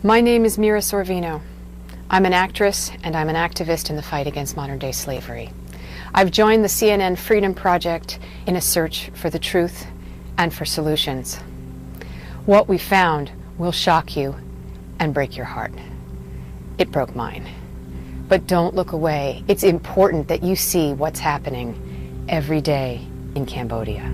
My name is Mira Sorvino. I'm an actress and I'm an activist in the fight against modern-day slavery. I've joined the CNN Freedom Project in a search for the truth and for solutions. What we found will shock you and break your heart. It broke mine. But don't look away. It's important that you see what's happening every day in Cambodia.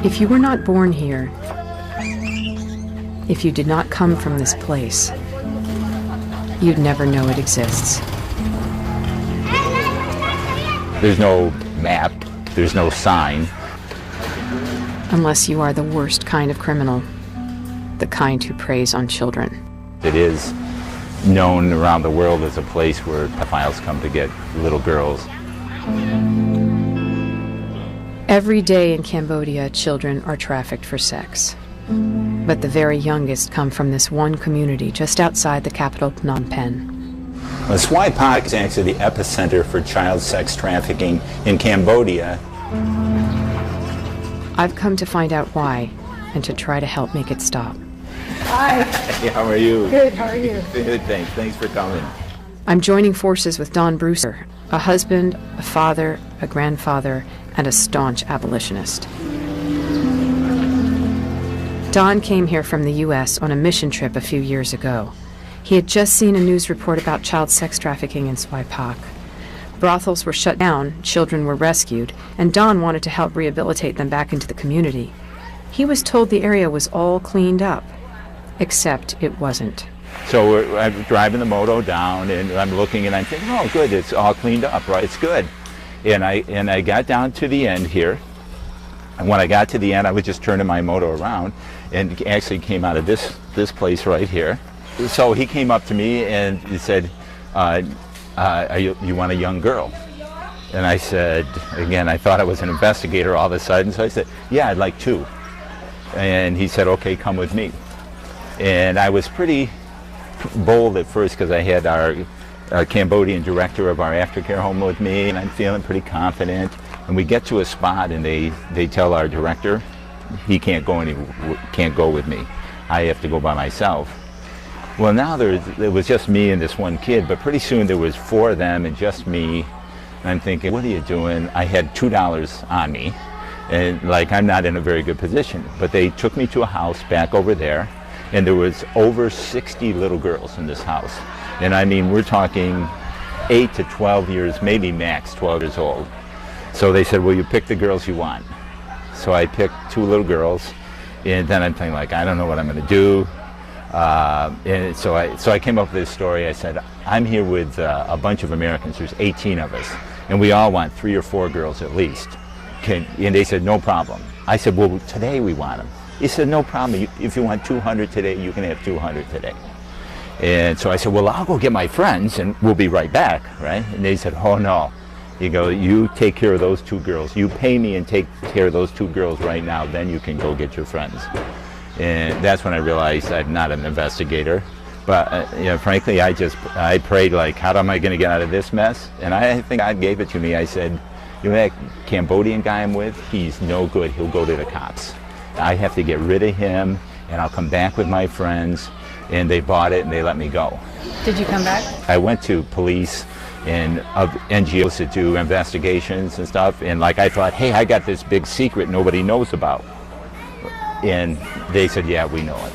If you were not born here, if you did not come from this place, you'd never know it exists. There's no map, there's no sign. Unless you are the worst kind of criminal, the kind who preys on children. It is known around the world as a place where pedophiles come to get little girls. Every day in Cambodia, children are trafficked for sex. But the very youngest come from this one community just outside the capital, Phnom Penh. Svay Pak is actually the epicenter for child sex trafficking in Cambodia. I've come to find out why and to try to help make it stop. Hi. Hey, how are you? Good, how are you? Good, thanks. Thanks for coming. I'm joining forces with Don Brewster, a husband, a father, a grandfather, and a staunch abolitionist. Don came here from the U.S. on a mission trip a few years ago. He had just seen a news report about child sex trafficking in Svay Pak. Brothels were shut down, children were rescued, and Don wanted to help rehabilitate them back into the community. He was told the area was all cleaned up, except it wasn't. So I'm driving the moto down and I'm looking and I'm thinking, oh good, it's all cleaned up, right? It's good. And I got down to the end here. And when I got to the end, I was just turning my moto around and actually came out of this place right here. So he came up to me and he said, you want a young girl? And I said, again, I thought I was an investigator all of a sudden, so I said, yeah, I'd like two. And he said, okay, come with me. And I was pretty bold at first because I had our Cambodian director of our aftercare home with me, and I'm feeling pretty confident. And we get to a spot and they tell our director he can't go with me. I have to go by myself. Well, now it was just me and this one kid, but pretty soon there was four of them and just me. And I'm thinking, what are you doing? I had $2 on me, and like I'm not in a very good position. But they took me to a house back over there, and there was over 60 little girls in this house. And I mean, we're talking 8 to 12 years, maybe max 12 years old. So they said, well, you pick the girls you want. So I picked two little girls, and then I'm thinking, like, I don't know what I'm going to do. And so I came up with this story. I said, I'm here with a bunch of Americans. There's 18 of us, and we all want 3 or 4 girls at least. And they said, no problem. I said, well, today we want them. He said, no problem. If you want 200 today, you can have 200 today. And so I said, well, I'll go get my friends, and we'll be right back, right? And they said, oh, no. You go, you take care of those 2 girls. You pay me and take care of those 2 girls right now, then you can go get your friends. And that's when I realized I'm not an investigator. But you know, frankly, I prayed, like, how am I going to get out of this mess? And I think God gave it to me. I said, you know, that Cambodian guy I'm with, he's no good. He'll go to the cops. I have to get rid of him, and I'll come back with my friends. And they bought it and they let me go. Did you come back? I went to police and NGOs to do investigations and stuff, and like I thought, hey, I got this big secret nobody knows about. And they said, yeah, we know it.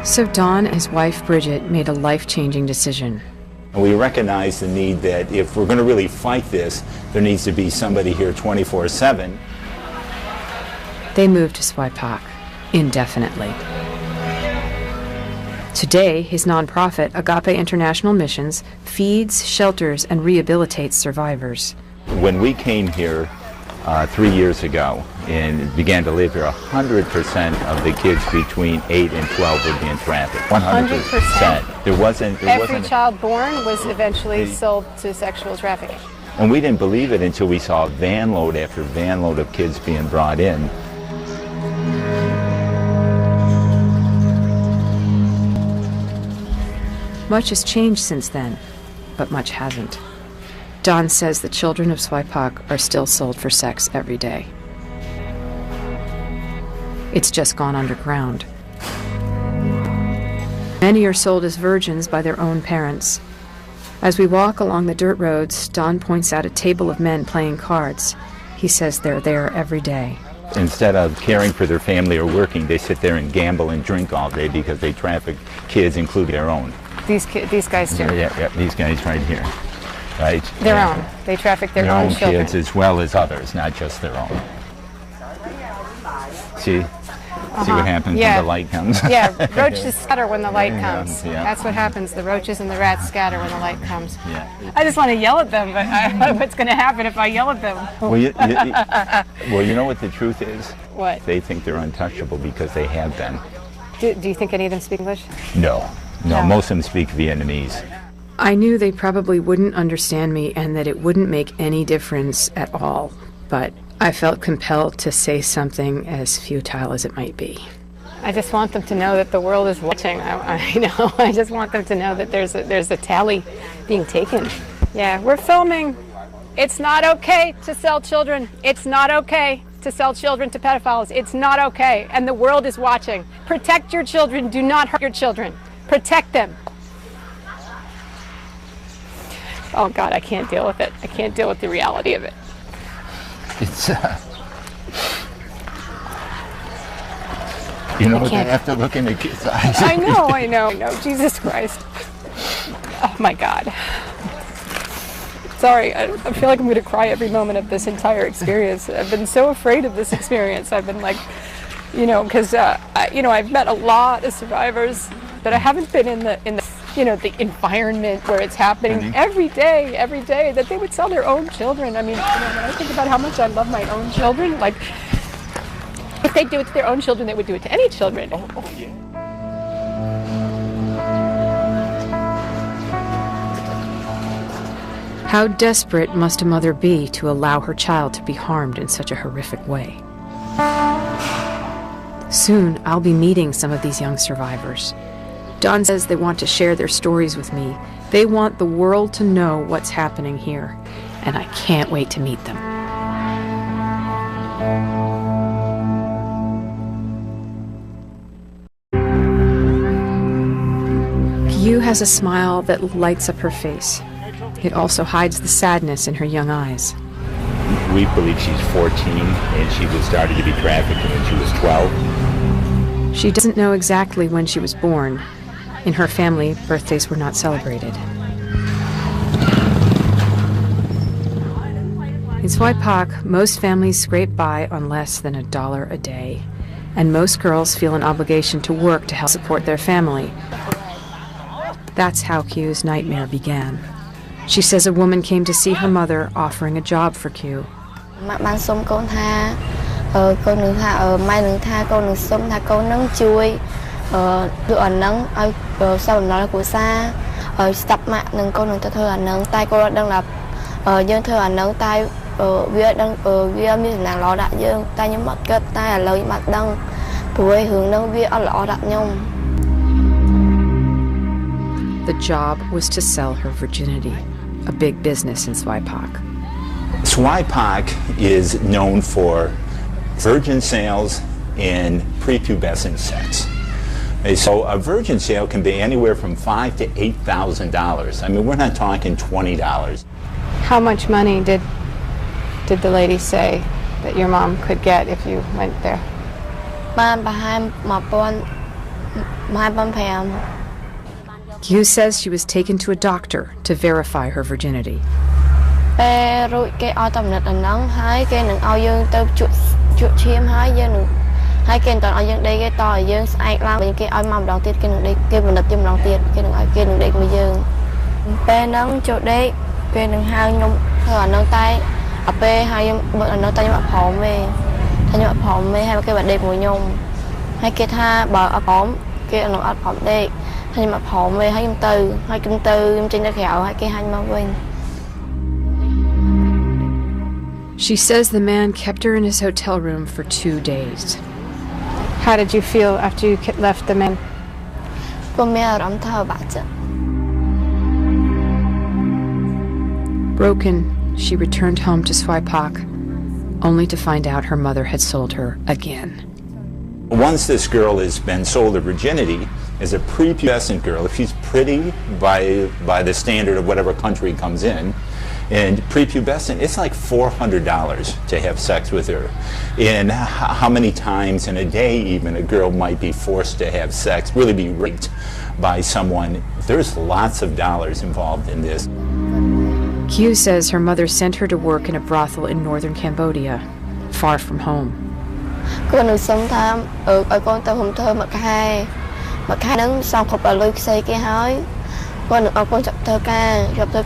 So Don and his wife Bridget made a life-changing decision. We recognize the need that if we're going to really fight this, there needs to be somebody here 24/7. They moved to Svay Pak indefinitely. Today, his nonprofit, Agape International Missions, feeds, shelters, and rehabilitates survivors. When we came here, 3 years ago and began to live here, 100% of the kids between 8 and 12 would be in traffic. 100%. There wasn't. Every child born was eventually sold to sexual trafficking. And we didn't believe it until we saw van load after van load of kids being brought in. Much has changed since then, but much hasn't. Don says the children of Swaipak are still sold for sex every day. It's just gone underground. Many are sold as virgins by their own parents. As we walk along the dirt roads, Don points out a table of men playing cards. He says they're there every day. Instead of caring for their family or working, they sit there and gamble and drink all day because they traffic kids, including their own. These guys do? Yeah, these guys right here. Right? Their own. They traffic their own children. Kids as well as others, not just their own. See? See what happens when the light comes? Yeah, roaches scatter when the light comes. Yeah. That's what happens. The roaches and the rats scatter when the light comes. Yeah. I just want to yell at them, but I don't know what's going to happen if I yell at them. Well, you know what the truth is? What? They think they're untouchable because they have been. Do you think any of them speak English? No, most of them speak Vietnamese. I knew they probably wouldn't understand me and that it wouldn't make any difference at all, but I felt compelled to say something as futile as it might be. I just want them to know that the world is watching. I just want them to know that there's a tally being taken. Yeah, we're filming. It's not okay to sell children. It's not okay to sell children to pedophiles. It's not okay, and the world is watching. Protect your children. Do not hurt your children. Protect them. Oh God, I can't deal with it. I can't deal with the reality of it. It's, you know, they have to look in the kids' eyes. I know. Jesus Christ. Oh my God. Sorry, I feel like I'm going to cry every moment of this entire experience. I've been so afraid of this experience. I've been like, because, I've met a lot of survivors, but I haven't been in the the environment where it's happening every day, that they would sell their own children. I mean, when I think about how much I love my own children, like, if they do it to their own children, they would do it to any children. How desperate must a mother be to allow her child to be harmed in such a horrific way? Soon, I'll be meeting some of these young survivors. Don says they want to share their stories with me. They want the world to know what's happening here, and I can't wait to meet them. Yu has a smile that lights up her face. It also hides the sadness in her young eyes. We believe she's 14 and she was started to be trafficked when she was 12. She doesn't know exactly when she was born. In her family, birthdays were not celebrated. In Swaipak, most families scrape by on less than $1 a day, and most girls feel an obligation to work to help support their family. That's how Q's nightmare began. She says a woman came to see her mother offering a job for Q. The job was to sell her virginity, a big business in Swaipak. Swaipak is known for virgin sales and prepubescent sex. So a virgin sale can be anywhere from $5,000 to $8,000. I mean, we're not talking $20. How much money did the lady say that your mom could get if you went there? Q says she was taken to a doctor to verify her virginity. ở pe hai nó tay mà phỏng về hai cái bạn đẹp mùi nhung hai cái tha bờ ở phỏng cái nó ở phỏng đẹp hai mà phỏng về hai kim tư trên đất kẹo hai cái hai mà quên. She says the man kept her in his hotel room for 2 days. How did you feel after you left the man? Cô mẹ rắm thơ bà chứ. Broken, she returned home to Swaipak, only to find out her mother had sold her again. Once this girl has been sold her virginity as a prepubescent girl, if she's pretty by the standard of whatever country comes in, and prepubescent, it's like $400 to have sex with her. And how many times in a day even a girl might be forced to have sex, really be raped by someone. There's lots of dollars involved in this. Q says her mother sent her to work in a brothel in northern Cambodia, far from home. Con được sống tham ở con tao hôm thơ mà khai đứng xong không là lôi xây cái hói con được con chọc thơ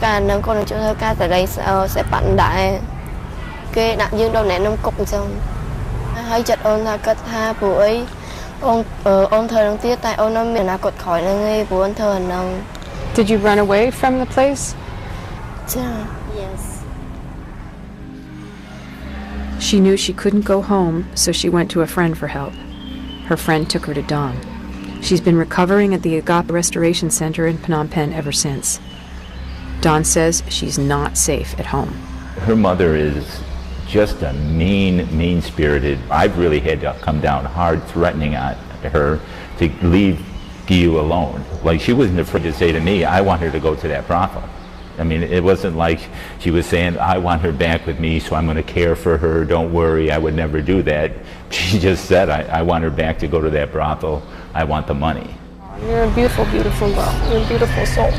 ca nên con được chọn thơ ca tại đây sẽ bận đại cái nạn dương đâu nè nông cục xong hay chật ôn là cất ha buổi ôn thơ đang tiết tại ôn nó miền là cột khỏi là nghe buổi ôn thơ nông. Did you run away from the place? Yes. She knew she couldn't go home, so she went to a friend for help. Her friend took her to Don. She's been recovering at the Agape Restoration Center in Phnom Penh ever since. Don says she's not safe at home. Her mother is just a mean-spirited. I've really had to come down hard threatening her to leave Gyu alone. Like, she wasn't afraid to say to me, I want her to go to that brothel. I mean, it wasn't like she was saying, I want her back with me, so I'm going to care for her, don't worry, I would never do that. She just said, I want her back to go to that brothel, I want the money. You're a beautiful, beautiful girl. You're a beautiful soul.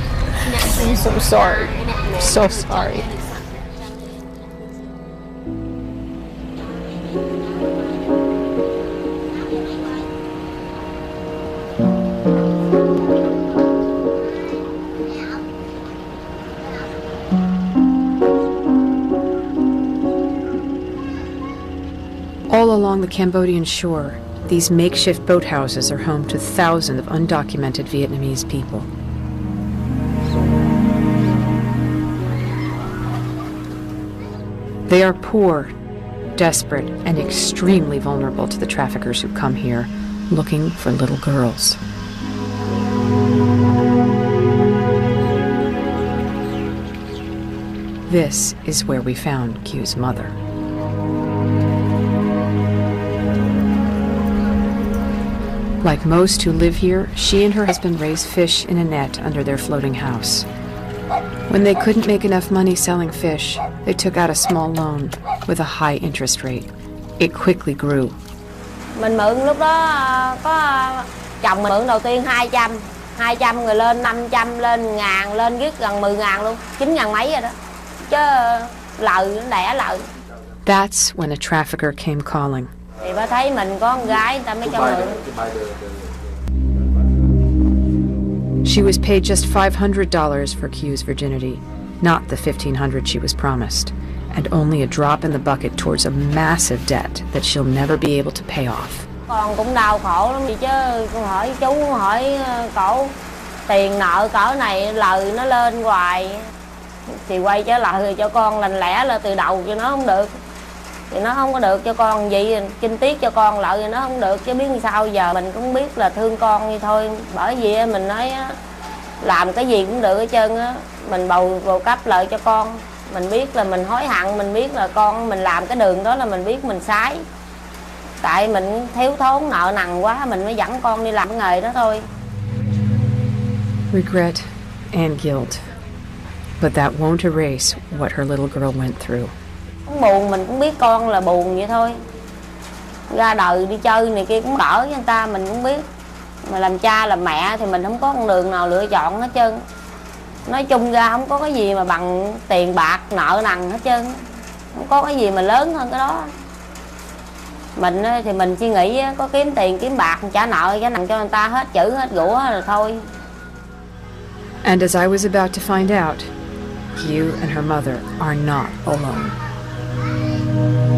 I'm so sorry. I'm so sorry. All along the Cambodian shore, these makeshift boathouses are home to thousands of undocumented Vietnamese people. They are poor, desperate, and extremely vulnerable to the traffickers who come here looking for little girls. This is where we found Q's mother. Like most who live here, she and her husband raise fish in a net under their floating house. When they couldn't make enough money selling fish, they took out a small loan with a high interest rate. It quickly grew. Mình mượn lúc đó có chồng mình mượn đầu tiên 200 rồi lên 500 lên 1.000 lên riết gần 10.000 luôn, 9.000 mấy rồi đó. Chứ lời đẻ lời. That's when a trafficker came calling. Thì bà thấy mình có con gái ta mới cho mượn. She was paid just $500 for Q's virginity, not the $1,500 she was promised, and only a drop in the bucket towards a massive debt that she'll never be able to pay off. Con cũng đau khổ lắm chứ, con hỏi chú, hỏi cổ, tiền nợ cỡ này lời nó lên hoài, thì quay trở lại cho con lành lẽ là từ đầu cho nó không được. Thì nó không có được cho con gì, kinh tiết cho con lợi thì nó không được, chứ biết sao giờ mình cũng biết là thương con như thôi. Bởi vì mình nói làm cái gì cũng được hết trơn á, mình bầu cấp lợi cho con. Mình biết là mình hối hận, mình biết là con mình làm cái đường đó là mình biết mình sai. Tại mình thiếu thốn nợ nần quá, mình mới dẫn con đi làm cái nghề đó thôi. Regret and guilt. But that won't erase what her little girl went through. Cũng buồn, mình cũng biết con là buồn vậy thôi. Ra đời đi chơi này kia cũng đỡ với người ta, mình cũng biết. Mà làm cha làm mẹ thì mình không có con đường nào lựa chọn hết trơn. Nói chung ra không có cái gì mà bằng tiền bạc nợ nần hết trơn. Không có cái gì mà lớn hơn cái đó. Mình thì mình suy nghĩ có kiếm tiền kiếm bạc trả nợ cái nặng cho người ta hết chữ hết rủa rồi thôi. And as I was about to find out, Q and her mother are not alone. Dạ.